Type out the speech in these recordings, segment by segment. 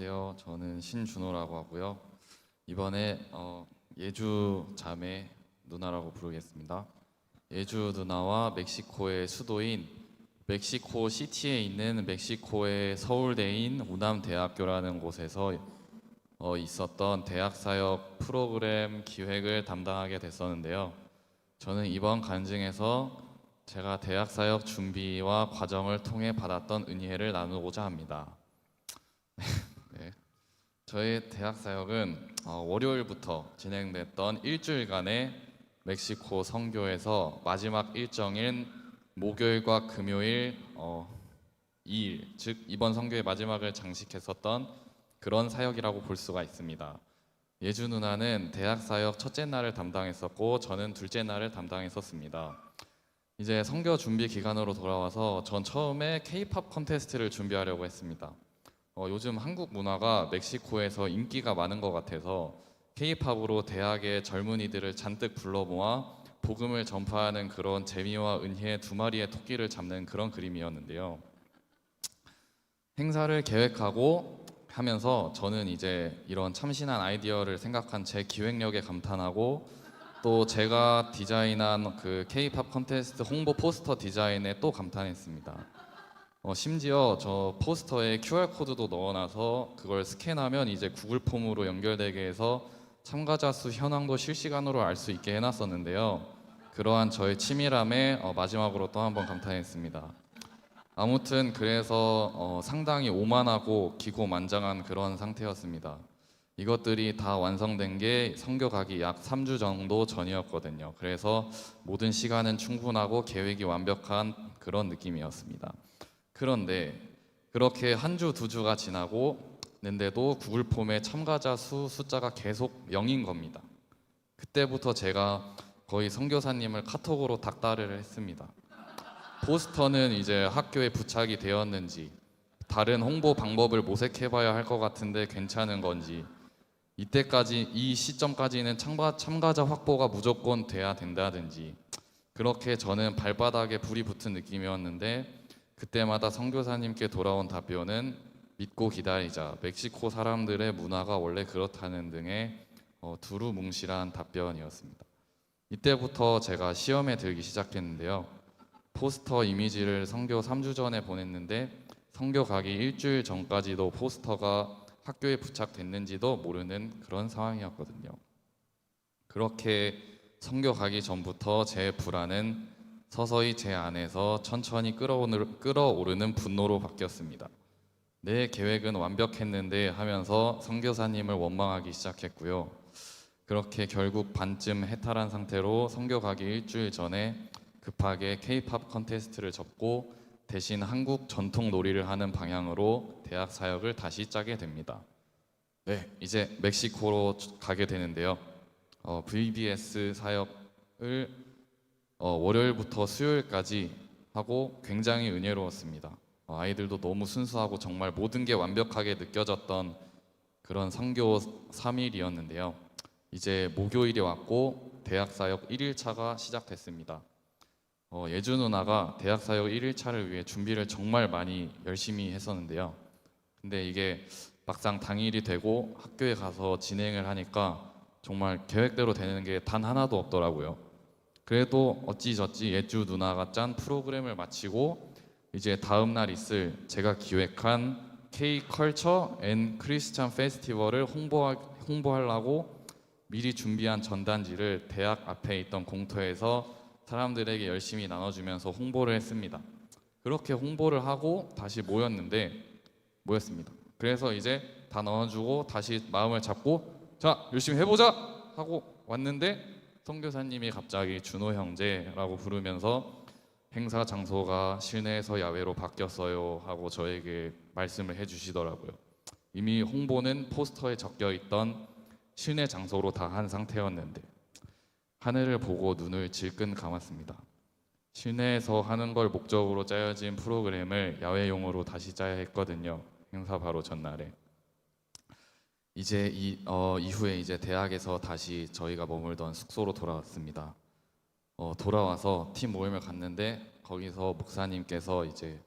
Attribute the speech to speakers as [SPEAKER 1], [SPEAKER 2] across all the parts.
[SPEAKER 1] 안녕하세요. 저는 신준호라고 하고요. 이번에 예주 자매 누나라고 부르겠습니다. 예주 누나와 멕시코의 수도인 멕시코 시티에 있는 멕시코의 서울대인 우남대학교라는 곳에서 있었던 대학사역 프로그램 기획을 담당하게 됐었는데요. 저는 이번 간증에서 제가 대학사역 준비와 과정을 통해 받았던 은혜를 나누고자 합니다. 네. 저희 대학 사역은 월요일부터 진행됐던 일주일간의 멕시코 선교에서 마지막 일정인 목요일과 금요일 2일, 즉 이번 선교의 마지막을 장식했었던 그런 사역이라고 볼 수가 있습니다. 예주 누나는 대학 사역 첫째 날을 담당했었고 저는 둘째 날을 담당했었습니다. 이제 선교 준비 기간으로 돌아와서 전 처음에 K-팝 콘테스트를 준비하려고 했습니다. 요즘 한국 문화가 멕시코에서 인기가 많은 것 같아서 K-팝으로 대학의 젊은이들을 잔뜩 불러 모아 복음을 전파하는 그런 재미와 은혜의 두 마리의 토끼를 잡는 그런 그림이었는데요. 행사를 계획하고 하면서 저는 이제 이런 참신한 아이디어를 생각한 제 기획력에 감탄하고 또 제가 디자인한 그 K-팝 콘테스트 홍보 포스터 디자인에 또 감탄했습니다. 심지어 저 포스터에 QR코드도 넣어놔서 그걸 스캔하면 이제 구글 폼으로 연결되게 해서 참가자 수 현황도 실시간으로 알 수 있게 해놨었는데요. 그러한 저의 치밀함에 마지막으로 또 한번 감탄했습니다. 아무튼 그래서 상당히 오만하고 기고만장한 그런 상태였습니다. 이것들이 다 완성된 게 선교 가기 약 3주 정도 전이었거든요. 그래서 모든 시간은 충분하고 계획이 완벽한 그런 느낌이었습니다. 그런데 그렇게 한 주, 두 주가 지나고 는데도 구글 폼의 참가자 숫자가 계속 0인 겁니다. 그때부터 제가 거의 선교사님을 카톡으로 닥달을 했습니다. 포스터는 이제 학교에 부착이 되었는지, 다른 홍보 방법을 모색해봐야 할 것 같은데 괜찮은 건지, 이때까지 이 시점까지는 참가자 확보가 무조건 돼야 된다든지, 그렇게 저는 발바닥에 불이 붙은 느낌이었는데 그때마다 선교사님께 돌아온 답변은 믿고 기다리자, 멕시코 사람들의 문화가 원래 그렇다는 등의 두루뭉실한 답변이었습니다. 이때부터 제가 시험에 들기 시작했는데요. 포스터 이미지를 선교 3주 전에 보냈는데 선교 가기 일주일 전까지도 포스터가 학교에 부착됐는지도 모르는 그런 상황이었거든요. 그렇게 선교 가기 전부터 제 불안은 서서히 제 안에서 천천히 끓어오르는 분노로 바뀌었습니다. 내 계획은 완벽했는데 하면서 선교사님을 원망하기 시작했고요. 그렇게 결국 반쯤 해탈한 상태로 선교 가기 일주일 전에 급하게 K-팝 컨테스트를 접고 대신 한국 전통 놀이를 하는 방향으로 대학 사역을 다시 짜게 됩니다. 네, 이제 멕시코로 가게 되는데요. VBS 사역을 월요일부터 수요일까지 하고 굉장히 은혜로웠습니다. 아이들도 너무 순수하고 정말 모든 게 완벽하게 느껴졌던 그런 선교 3일이었는데요. 이제 목요일이 왔고 대학사역 1일차가 시작됐습니다. 예주 누나가 대학사역 1일차를 위해 준비를 정말 많이 열심히 했었는데요. 근데 이게 막상 당일이 되고 학교에 가서 진행을 하니까 정말 계획대로 되는 게 단 하나도 없더라고요. 그래도 어찌저찌 예주 누나가 짠 프로그램을 마치고 이제 다음 날 있을 제가 기획한 K-컬처 앤 크리스찬 페스티벌을 홍보하려고 미리 준비한 전단지를 대학 앞에 있던 공터에서 사람들에게 열심히 나눠주면서 홍보를 했습니다. 그렇게 홍보를 하고 다시 모였습니다. 그래서 이제 다 나눠주고 다시 마음을 잡고 자 열심히 해보자 하고 왔는데 선교사님이 갑자기 준호 형제라고 부르면서 행사 장소가 실내에서 야외로 바뀌었어요 하고 저에게 말씀을 해주시더라고요. 이미 홍보는 포스터에 적혀 있던 실내 장소로 다 한 상태였는데 하늘을 보고 눈을 질끈 감았습니다. 실내에서 하는 걸 목적으로 짜여진 프로그램을 야외용으로 다시 짜야 했거든요. 행사 바로 전날에. 이제 이후에 이제 대학에서 다시 저희가 머물던 숙소로 돌아왔습니다. 돌아와서 팀 모임을 갔는데 거기서 목사님께서 이제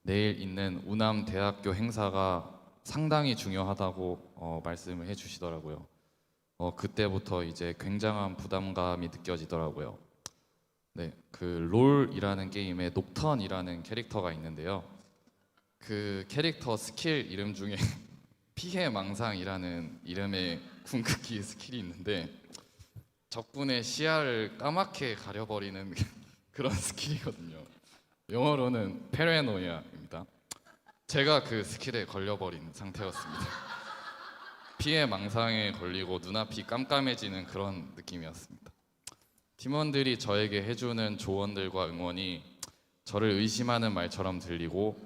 [SPEAKER 1] 내일 있는 우남 대학교 행사가 상당히 중요하다고 말씀을 해주시더라고요. 그때부터 이제 굉장한 부담감이 느껴지더라고요. 네, 그 롤이라는 게임에 녹턴이라는 캐릭터가 있는데요. 그 캐릭터 스킬 이름 중에 피해망상이라는 이름의 궁극기 스킬이 있는데 적군의 시야를 까맣게 가려버리는 그런 스킬이거든요. 영어로는 페레노이아입니다. 제가 그 스킬에 걸려버린 상태였습니다. 피해망상에 걸리고 눈앞이 깜깜해지는 그런 느낌이었습니다. 팀원들이 저에게 해주는 조언들과 응원이 저를 의심하는 말처럼 들리고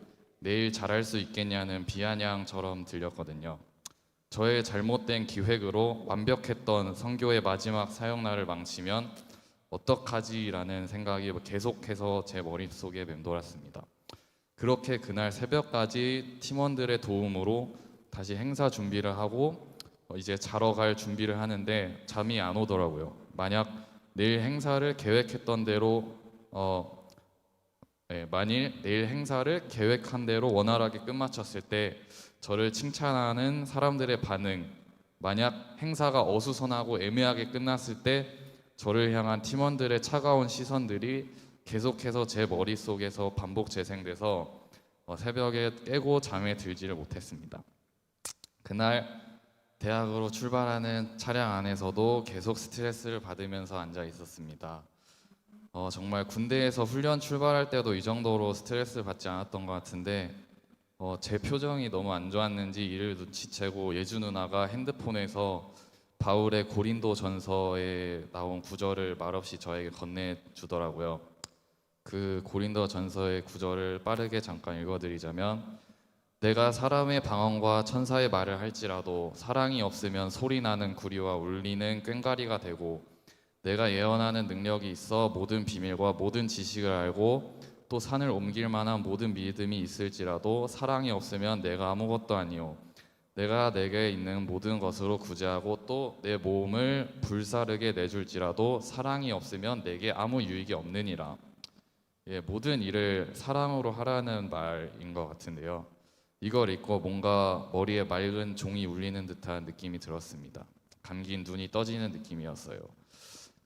[SPEAKER 1] 내일 잘할 수 있겠냐는 비아냥처럼 들렸거든요. 저의 잘못된 기획으로 완벽했던 선교의 마지막 사역날을 망치면 어떡하지라는 생각이 계속해서 제 머릿속에 맴돌았습니다. 그렇게 그날 새벽까지 팀원들의 도움으로 다시 행사 준비를 하고 이제 자러 갈 준비를 하는데 잠이 안 오더라고요. 만약 내일 행사를 계획했던 대로 만일 내일 행사를 계획한 대로 원활하게 끝마쳤을 때 저를 칭찬하는 사람들의 반응, 만약 행사가 어수선하고 애매하게 끝났을 때 저를 향한 팀원들의 차가운 시선들이 계속해서 제 머릿속에서 반복 재생돼서 새벽에 깨고 잠에 들지를 못했습니다. 그날 대학으로 출발하는 차량 안에서도 계속 스트레스를 받으면서 앉아 있었습니다. 정말 군대에서 훈련 출발할 때도 이 정도로 스트레스를 받지 않았던 것 같은데 제 표정이 너무 안 좋았는지 이를 눈치채고 예주 누나가 핸드폰에서 바울의 고린도 전서에 나온 구절을 말없이 저에게 건네주더라고요. 그 고린도 전서의 구절을 빠르게 잠깐 읽어드리자면 내가 사람의 방언과 천사의 말을 할지라도 사랑이 없으면 소리나는 구리와 울리는 꽹과리가 되고 내가 예언하는 능력이 있어 모든 비밀과 모든 지식을 알고 또 산을 옮길 만한 모든 믿음이 있을지라도 사랑이 없으면 내가 아무것도 아니요 내가 내게 있는 모든 것으로 구제하고 또 내 몸을 불사르게 내줄지라도 사랑이 없으면 내게 아무 유익이 없느니라. 모든 일을 사랑으로 하라는 말인 것 같은데요. 이걸 읽고 뭔가 머리에 맑은 종이 울리는 듯한 느낌이 들었습니다. 감긴 눈이 떠지는 느낌이었어요.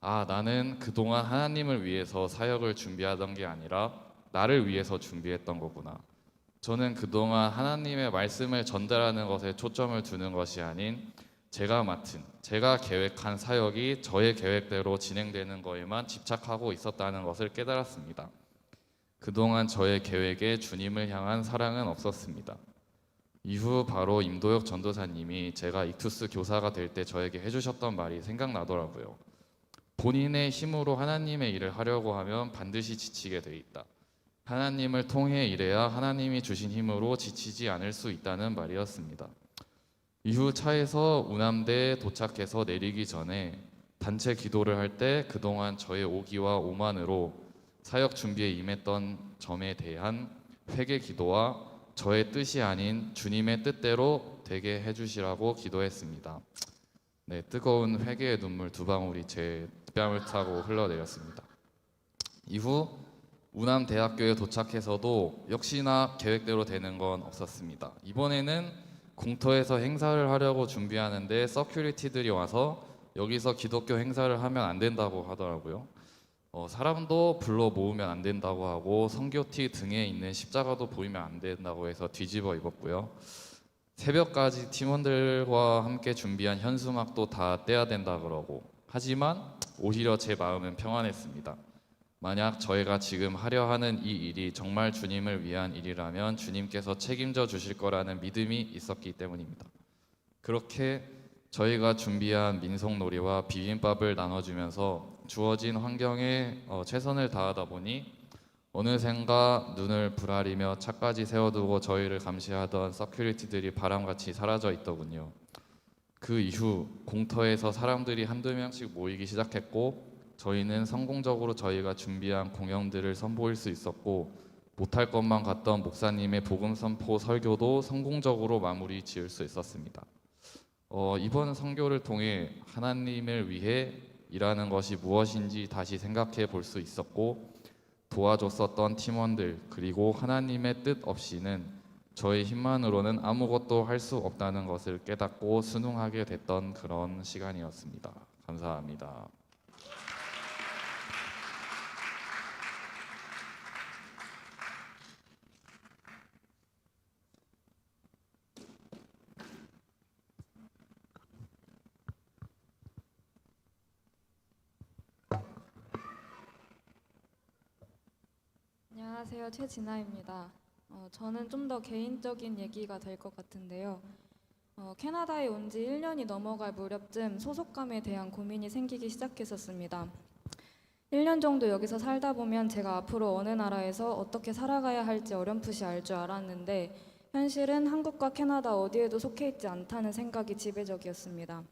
[SPEAKER 1] 아, 나는 그동안 하나님을 위해서 사역을 준비하던 게 아니라 나를 위해서 준비했던 거구나. 저는 그동안 하나님의 말씀을 전달하는 것에 초점을 두는 것이 아닌 제가 계획한 사역이 저의 계획대로 진행되는 거에만 집착하고 있었다는 것을 깨달았습니다. 그동안 저의 계획에 주님을 향한 사랑은 없었습니다. 이후 바로 임도혁 전도사님이 제가 익투스 교사가 될 때 저에게 해주셨던 말이 생각나더라고요. 본인의 힘으로 하나님의 일을 하려고 하면 반드시 지치게 돼 있다. 하나님을 통해 일해야 하나님이 주신 힘으로 지치지 않을 수 있다는 말이었습니다. 이후 차에서 운암대에 도착해서 내리기 전에 단체 기도를 할 때 그동안 저의 오기와 오만으로 사역 준비에 임했던 점에 대한 회개 기도와 저의 뜻이 아닌 주님의 뜻대로 되게 해주시라고 기도했습니다. 네, 뜨거운 회개의 눈물 두 방울이 제 뺨을 타고 흘러내렸습니다. 이후 운암대학교에 도착해서도 역시나 계획대로 되는 건 없었습니다. 이번에는 공터에서 행사를 하려고 준비하는데 서큐리티들이 와서 여기서 기독교 행사를 하면 안 된다고 하더라고요. 사람도 불러 모으면 안 된다고 하고 선교티 등에 있는 십자가도 보이면 안 된다고 해서 뒤집어 입었고요. 새벽까지 팀원들과 함께 준비한 현수막도 다 떼야 된다 그러고 하지만 오히려 제 마음은 평안했습니다. 만약 저희가 지금 하려 하는 이 일이 정말 주님을 위한 일이라면 주님께서 책임져 주실 거라는 믿음이 있었기 때문입니다. 그렇게 저희가 준비한 민속놀이와 비빔밥을 나눠주면서 주어진 환경에 최선을 다하다 보니 어느샌가 눈을 부라리며 차까지 세워두고 저희를 감시하던 서큐리티들이 바람같이 사라져 있더군요. 그 이후 공터에서 사람들이 한두 명씩 모이기 시작했고 저희는 성공적으로 저희가 준비한 공연들을 선보일 수 있었고 못할 것만 같던 목사님의 복음 선포 설교도 성공적으로 마무리 지을 수 있었습니다. 이번 선교를 통해 하나님을 위해 일하는 것이 무엇인지 다시 생각해 볼 수 있었고 도와줬었던 팀원들 그리고 하나님의 뜻 없이는 저희 힘만으로는 아무것도 할 수 없다는 것을 깨닫고 순응하게 됐던 그런 시간이었습니다. 감사합니다.
[SPEAKER 2] 안녕하세요. 최진아입니다. 저는 좀 더 개인적인 얘기가 될 것 같은데요. 캐나다에 온 지 1년이 넘어갈 무렵쯤 소속감에 대한 고민이 생기기 시작했었습니다. 1년 정도 여기서 살다 보면 제가 앞으로 어느 나라에서 어떻게 살아가야 할지 어렴풋이 알 줄 알았는데 현실은 한국과 캐나다 어디에도 속해 있지 않다는 생각이 지배적이었습니다.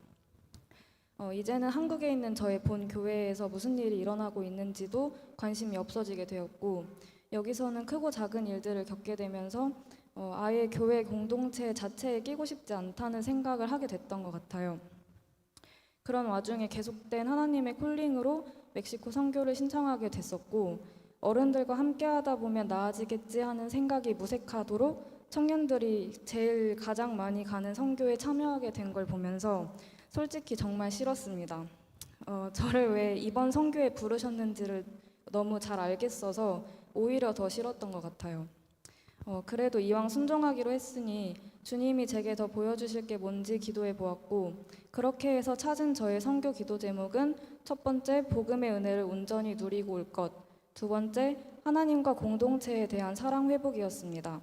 [SPEAKER 2] 이제는 한국에 있는 저의 본 교회에서 무슨 일이 일어나고 있는지도 관심이 없어지게 되었고 여기서는 크고 작은 일들을 겪게 되면서 아예 교회 공동체 자체에 끼고 싶지 않다는 생각을 하게 됐던 것 같아요. 그런 와중에 계속된 하나님의 콜링으로 멕시코 선교를 신청하게 됐었고 어른들과 함께 하다 보면 나아지겠지 하는 생각이 무색하도록 청년들이 제일 가장 많이 가는 선교에 참여하게 된 걸 보면서 솔직히 정말 싫었습니다. 저를 왜 이번 선교에 부르셨는지를 너무 잘 알겠어서 오히려 더 싫었던 것 같아요. 그래도 이왕 순종하기로 했으니 주님이 제게 더 보여주실 게 뭔지 기도해 보았고 그렇게 해서 찾은 저의 선교 기도 제목은 첫 번째, 복음의 은혜를 온전히 누리고 올 것, 두 번째, 하나님과 공동체에 대한 사랑 회복이었습니다.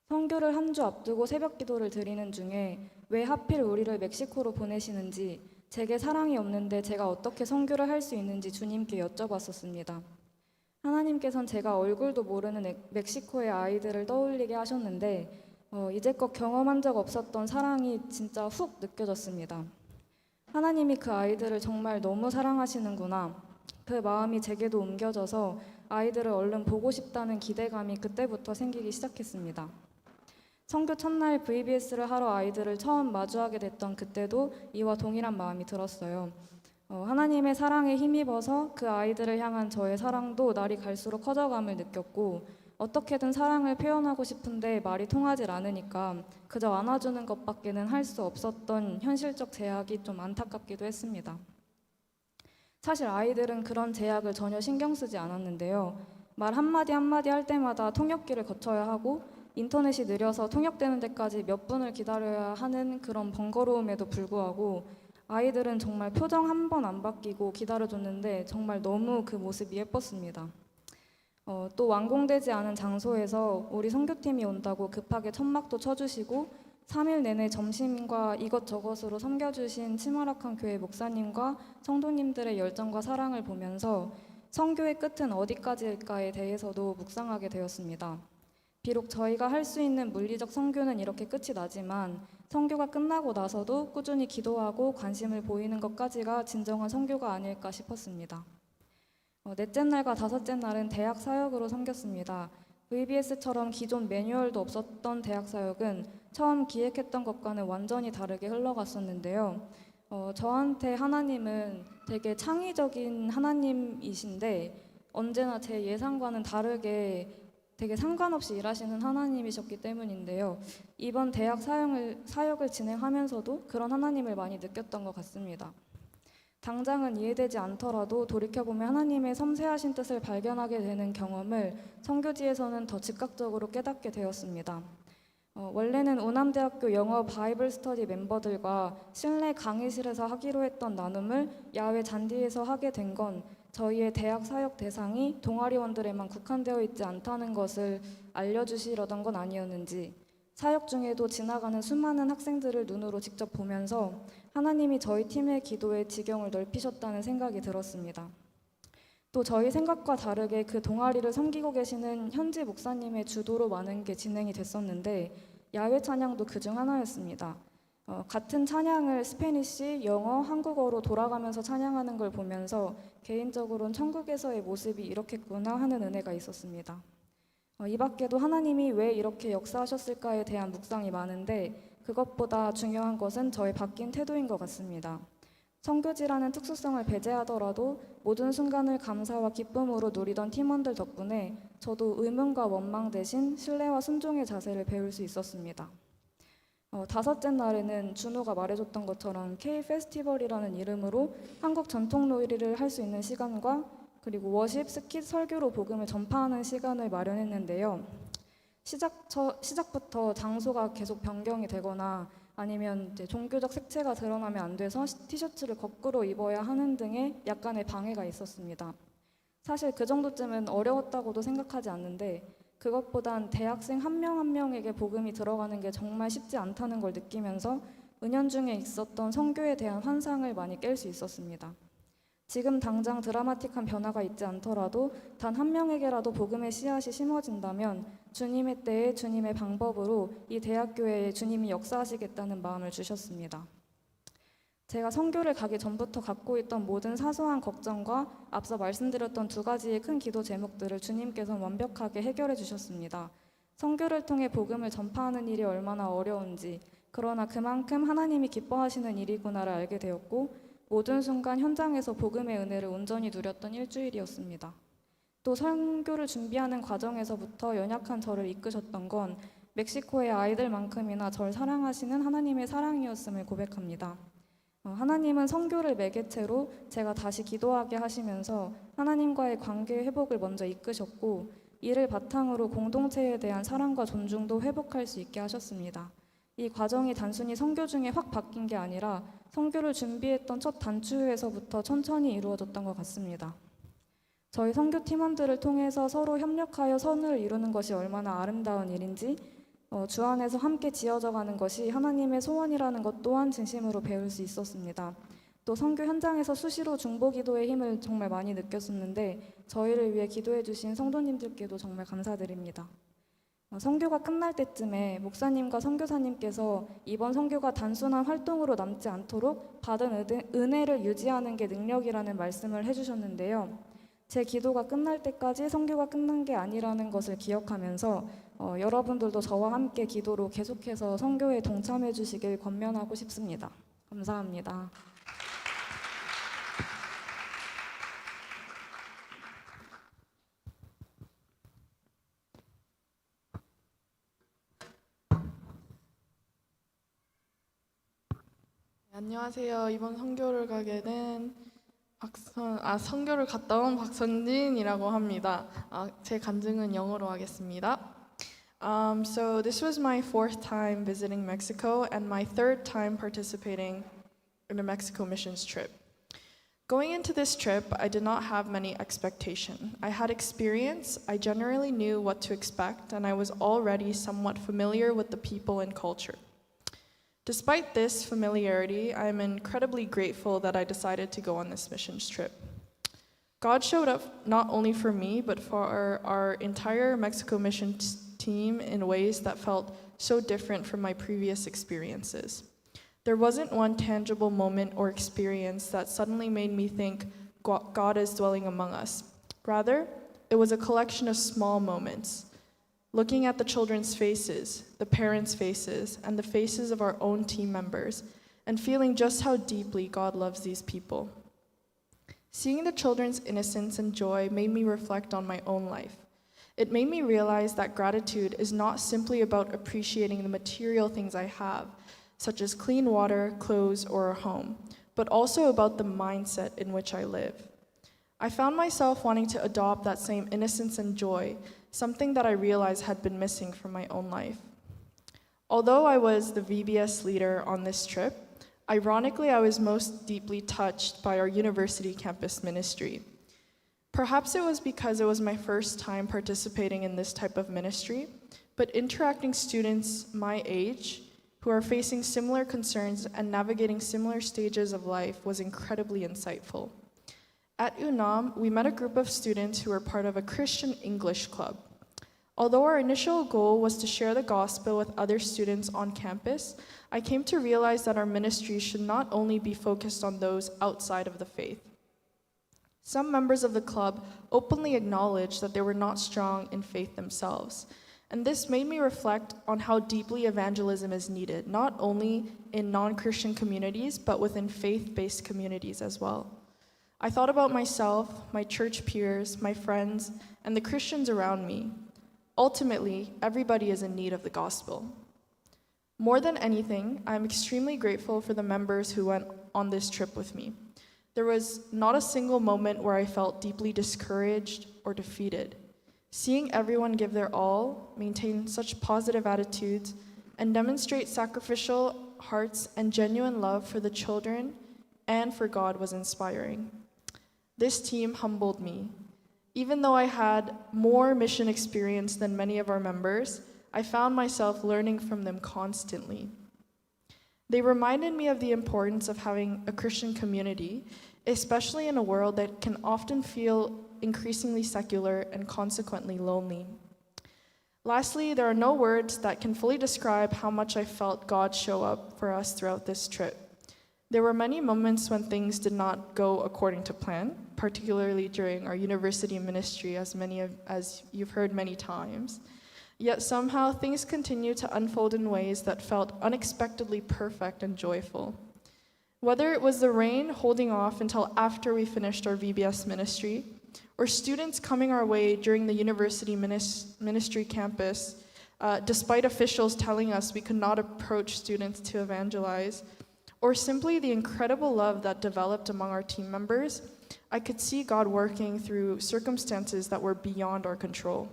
[SPEAKER 2] 선교를 한 주 앞두고 새벽 기도를 드리는 중에 왜 하필 우리를 멕시코로 보내시는지, 제게 사랑이 없는데 제가 어떻게 선교를 할 수 있는지 주님께 여쭤봤었습니다. 하나님께선 제가 얼굴도 모르는 멕시코의 아이들을 떠올리게 하셨는데 이제껏 경험한 적 없었던 사랑이 진짜 훅 느껴졌습니다. 하나님이 그 아이들을 정말 너무 사랑하시는구나. 그 마음이 제게도 옮겨져서 아이들을 얼른 보고 싶다는 기대감이 그때부터 생기기 시작했습니다. 선교 첫날 VBS를 하러 아이들을 처음 마주하게 됐던 그때도 이와 동일한 마음이 들었어요. 하나님의 사랑에 힘입어서 그 아이들을 향한 저의 사랑도 날이 갈수록 커져감을 느꼈고 어떻게든 사랑을 표현하고 싶은데 말이 통하질 않으니까 그저 안아주는 것밖에는 할 수 없었던 현실적 제약이 좀 안타깝기도 했습니다. 사실 아이들은 그런 제약을 전혀 신경 쓰지 않았는데요. 말 한마디 한마디 할 때마다 통역기를 거쳐야 하고 인터넷이 느려서 통역되는 데까지 몇 분을 기다려야 하는 그런 번거로움에도 불구하고 아이들은 정말 표정 한 번 안 바뀌고 기다려줬는데 정말 너무 그 모습이 예뻤습니다. 또 완공되지 않은 장소에서 우리 선교팀이 온다고 급하게 천막도 쳐주시고 3일 내내 점심과 이것저것으로 섬겨주신 치마락한 교회 목사님과 성도님들의 열정과 사랑을 보면서 선교의 끝은 어디까지일까에 대해서도 묵상하게 되었습니다. 비록 저희가 할 수 있는 물리적 선교는 이렇게 끝이 나지만 선교가 끝나고 나서도 꾸준히 기도하고 관심을 보이는 것까지가 진정한 선교가 아닐까 싶었습니다. 넷째 날과 다섯째 날은 대학 사역으로 섬겼습니다. VBS처럼 기존 매뉴얼도 없었던 대학 사역은 처음 기획했던 것과는 완전히 다르게 흘러갔었는데요. 저한테 하나님은 되게 창의적인 하나님이신데 언제나 제 예상과는 다르게 되게 상관없이 일하시는 하나님이셨기 때문인데요. 이번 대학 사역을 진행하면서도 그런 하나님을 많이 느꼈던 것 같습니다. 당장은 이해되지 않더라도 돌이켜보면 하나님의 섬세하신 뜻을 발견하게 되는 경험을 선교지에서는 더 즉각적으로 깨닫게 되었습니다. 원래는 오남대학교 영어 바이블 스터디 멤버들과 실내 강의실에서 하기로 했던 나눔을 야외 잔디에서 하게 된 건 저희의 대학 사역 대상이 동아리원들에만 국한되어 있지 않다는 것을 알려주시려던 건 아니었는지, 사역 중에도 지나가는 수많은 학생들을 눈으로 직접 보면서 하나님이 저희 팀의 기도의 지경을 넓히셨다는 생각이 들었습니다. 또 저희 생각과 다르게 그 동아리를 섬기고 계시는 현지 목사님의 주도로 많은 게 진행이 됐었는데 야외 찬양도 그중 하나였습니다. 같은 찬양을 스페니쉬, 영어, 한국어로 돌아가면서 찬양하는 걸 보면서 개인적으로는 천국에서의 모습이 이렇겠구나 하는 은혜가 있었습니다. 이 밖에도 하나님이 왜 이렇게 역사하셨을까에 대한 묵상이 많은데 그것보다 중요한 것은 저의 바뀐 태도인 것 같습니다. 선교지라는 특수성을 배제하더라도 모든 순간을 감사와 기쁨으로 누리던 팀원들 덕분에 저도 의문과 원망 대신 신뢰와 순종의 자세를 배울 수 있었습니다. 다섯째 날에는 준호가 말해줬던 것처럼 K-페스티벌이라는 이름으로 한국 전통 놀이를 할 수 있는 시간과 그리고 워십, 스킷, 설교로 복음을 전파하는 시간을 마련했는데요. 시작부터 장소가 계속 변경이 되거나 아니면 이제 종교적 색채가 드러나면 안 돼서 티셔츠를 거꾸로 입어야 하는 등의 약간의 방해가 있었습니다. 사실 그 정도쯤은 어려웠다고도 생각하지 않는데 그것보단 대학생 한 명 한 명에게 복음이 들어가는 게 정말 쉽지 않다는 걸 느끼면서 은연중에 있었던 선교에 대한 환상을 많이 깰 수 있었습니다. 지금 당장 드라마틱한 변화가 있지 않더라도 단 한 명에게라도 복음의 씨앗이 심어진다면 주님의 때에 주님의 방법으로 이 대학교에 주님이 역사하시겠다는 마음을 주셨습니다. 제가 선교를 가기 전부터 갖고 있던 모든 사소한 걱정과 앞서 말씀드렸던 두 가지의 큰 기도 제목들을 주님께서 완벽하게 해결해 주셨습니다. 선교를 통해 복음을 전파하는 일이 얼마나 어려운지, 그러나 그만큼 하나님이 기뻐하시는 일이구나를 알게 되었고 모든 순간 현장에서 복음의 은혜를 온전히 누렸던 일주일이었습니다. 또 선교를 준비하는 과정에서부터 연약한 저를 이끄셨던 건 멕시코의 아이들만큼이나 절 사랑하시는 하나님의 사랑이었음을 고백합니다. 하나님은 선교를 매개체로 제가 다시 기도하게 하시면서 하나님과의 관계 회복을 먼저 이끄셨고 이를 바탕으로 공동체에 대한 사랑과 존중도 회복할 수 있게 하셨습니다. 이 과정이 단순히 선교 중에 확 바뀐 게 아니라 선교를 준비했던 첫 단추에서부터 천천히 이루어졌던 것 같습니다. 저희 선교 팀원들을 통해서 서로 협력하여 선을 이루는 것이 얼마나 아름다운 일인지 주 안에서 함께 지어져가는 것이 하나님의 소원이라는 것 또한 진심으로 배울 수 있었습니다. 또 선교 현장에서 수시로 중보기도의 힘을 정말 많이 느꼈었는데 저희를 위해 기도해 주신 성도님들께도 정말 감사드립니다. 선교가 끝날 때쯤에 목사님과 선교사님께서 이번 선교가 단순한 활동으로 남지 않도록 받은 은혜를 유지하는 게 능력이라는 말씀을 해주셨는데요. 제 기도가 끝날 때까지 선교가 끝난 게 아니라는 것을 기억하면서 여러분들도 저와 함께 기도로 계속해서 선교에 동참해 주시길 권면하고 싶습니다. 감사합니다.
[SPEAKER 3] 안녕하세요. 이번 선교를 가게 된 선교를 갔다 온 박선진이라고 합니다. 제 간증은 영어로 하겠습니다. So this was my fourth time visiting Mexico and my third time participating in a Mexico missions trip. Going into this trip, I did not have many expectations. I had experience, I generally knew what to expect, and I was already somewhat familiar with the people and culture. Despite this familiarity, I am incredibly grateful that I decided to go on this missions trip. God showed up not only for me, but for our entire Mexico missions team in ways that felt so different from my previous experiences. There wasn't one tangible moment or experience that suddenly made me think God is dwelling among us. Rather, it was a collection of small moments. Looking at the children's faces, the parents' faces, and the faces of our own team members, and feeling just how deeply God loves these people. Seeing the children's innocence and joy made me reflect on my own life. It made me realize that gratitude is not simply about appreciating the material things I have, such as clean water, clothes, or a home, but also about the mindset in which I live. I found myself wanting to adopt that same innocence and joy, something that I realized had been missing from my own life. Although I was the VBS leader on this trip, ironically, I was most deeply touched by our university campus ministry. Perhaps it was because it was my first time participating in this type of ministry, but interacting students my age who are facing similar concerns and navigating similar stages of life was incredibly insightful. At UNAM, we met a group of students who were part of a Christian English club. Although our initial goal was to share the gospel with other students on campus, I came to realize that our ministry should not only be focused on those outside of the faith. Some members of the club openly acknowledged that they were not strong in faith themselves, And this made me reflect on how deeply evangelism is needed, not only in non-Christian communities, but within faith-based communities as well. I thought about myself, my church peers, my friends, and the Christians around me. Ultimately, everybody is in need of the gospel. More than anything, I'm extremely grateful for the members who went on this trip with me. There was not a single moment where I felt deeply discouraged or defeated. Seeing everyone give their all, maintain such positive attitudes, and demonstrate sacrificial hearts and genuine love for the children and for God was inspiring. This team humbled me. Even though I had more mission experience than many of our members, I found myself learning from them constantly. They reminded me of the importance of having a Christian community, especially in a world that can often feel increasingly secular and consequently lonely. Lastly, there are no words that can fully describe how much I felt God show up for us throughout this trip. There were many moments when things did not go according to plan, particularly during our university ministry, as you've heard many times. Yet somehow things continued to unfold in ways that felt unexpectedly perfect and joyful. Whether it was the rain holding off until after we finished our VBS ministry, or students coming our way during the university ministry campus, despite officials telling us we could not approach students to evangelize, or simply the incredible love that developed among our team members, I could see God working through circumstances that were beyond our control.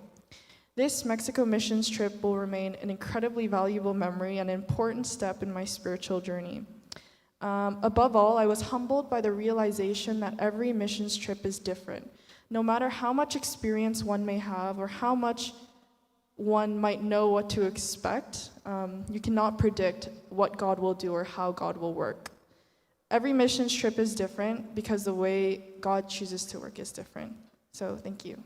[SPEAKER 3] This Mexico missions trip will remain an incredibly valuable memory and an important step in my spiritual journey. Above all, I was humbled by the realization that every missions trip is different. No matter how much experience one may have or how much one might know what to expect, you cannot predict what God will do or how God will work. Every missions trip is different because the way God chooses to work is different. So thank you.